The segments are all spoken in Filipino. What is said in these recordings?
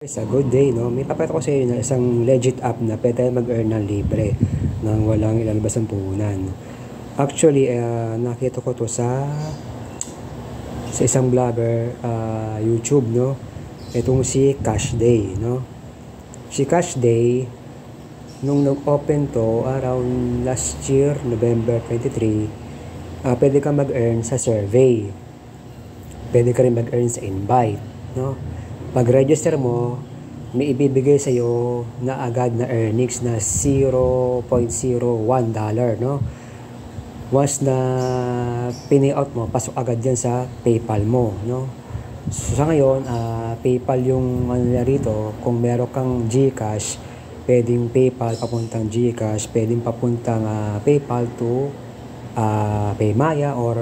Sa good day, no? May papakita ko sa inyo na isang legit app na pwede mag-earn ng libre nang walang ilalabas ng puhunan. Actually, nakita ko to sa isang vlogger, YouTube, no? Itong si Cash Day, no? Si Cash Day, nung nag-open to around last year, November 23, pwede ka mag-earn sa survey. Pwede ka rin mag-earn sa invite, no? Pag-register mo, may ibibigay sa iyo na agad na earnings na $0.01, no? Once na pini-out mo, pasok agad yan sa PayPal mo, no? So, sa ngayon, PayPal yung ano na rito. Kung meron kang GCash, pwedeng PayPal papuntang GCash, pwedeng papuntang PayPal to Paymaya or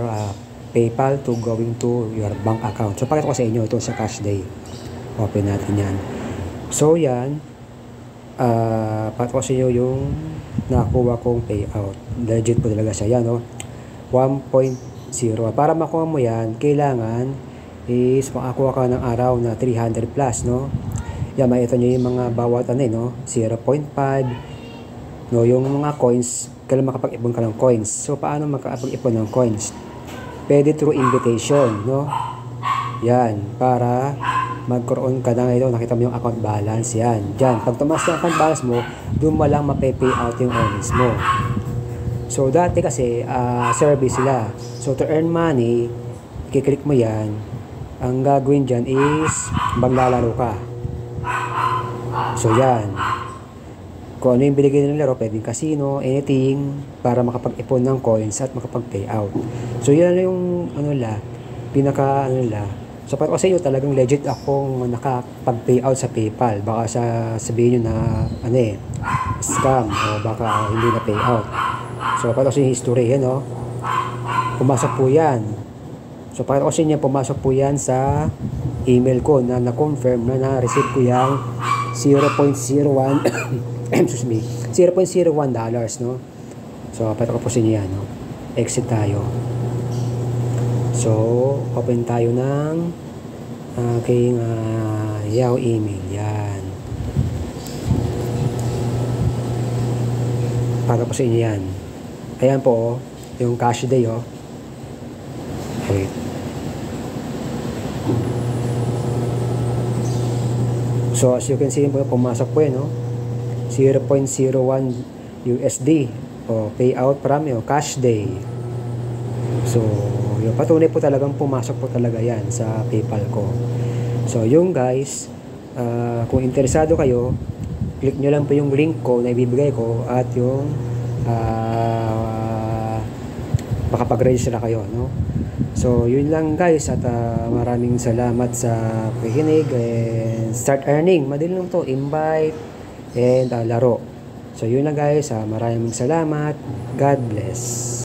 PayPal to going to your bank account. So, pakita ko sa inyo ito sa Cash Day. Open natin yan. So, yan. Pakita ko sa inyo yung nakuha kong payout. Legit po talaga siya. Yan, no? 1.0. Para makuha mo yan, kailangan is makakuha ka ng araw na 300 plus, no? Yan, makita nyo yung mga bawat ano, no? 0.5. No, yung mga coins, kailangan makapag-ipon ka ng coins. So, paano makapag-ipon ng coins? Pwede through invitation, no? Yan, para magkaroon ka na ito, nakita mo yung account balance, yan. Diyan, pag tumaas yung account balance mo, doon mo lang mapay-pay out yung earnings mo. So, dati kasi, service sila. So, to earn money, i-click mo yan. Ang gagawin dyan is, maglalaro ka. So, yan. Kung ano yung binigay ng laro, pwedeng casino, anything, para makapag-ipon ng coins at makapag-pay out. So, yan yung, So, para kasi yun, talagang legit akong nakapag-pay out sa PayPal. Baka sabihin nyo na, scam, o baka hindi na pay out. So, para kasi yung history, yan, no? Pumasok po yan. So, para kasi niya, pumasok po yan sa email ko na na-confirm na na-receive ko yung 0.01, excuse me, $0.01, no? So, para ko po sa inyo yan, no? Exit tayo. So, open tayo ng aking Yahoo email. Yan. Para po sa inyo yan. Ayan po, yung Cash Day, oh. Wait. So, as you can see, pumasok po yun, no? 0.01 USD. O, payout from yung Cash Day. So, yung patunay po talagang pumasok po talaga yan sa PayPal ko. So, yung guys, kung interesado kayo, click nyo lang po yung link ko na ibibigay ko at yung makapag-register na kayo, no? So, yun lang guys at maraming salamat sa pakikinig and start earning. Madali lang to, invite and laro. So, yun lang guys, maraming salamat. God bless.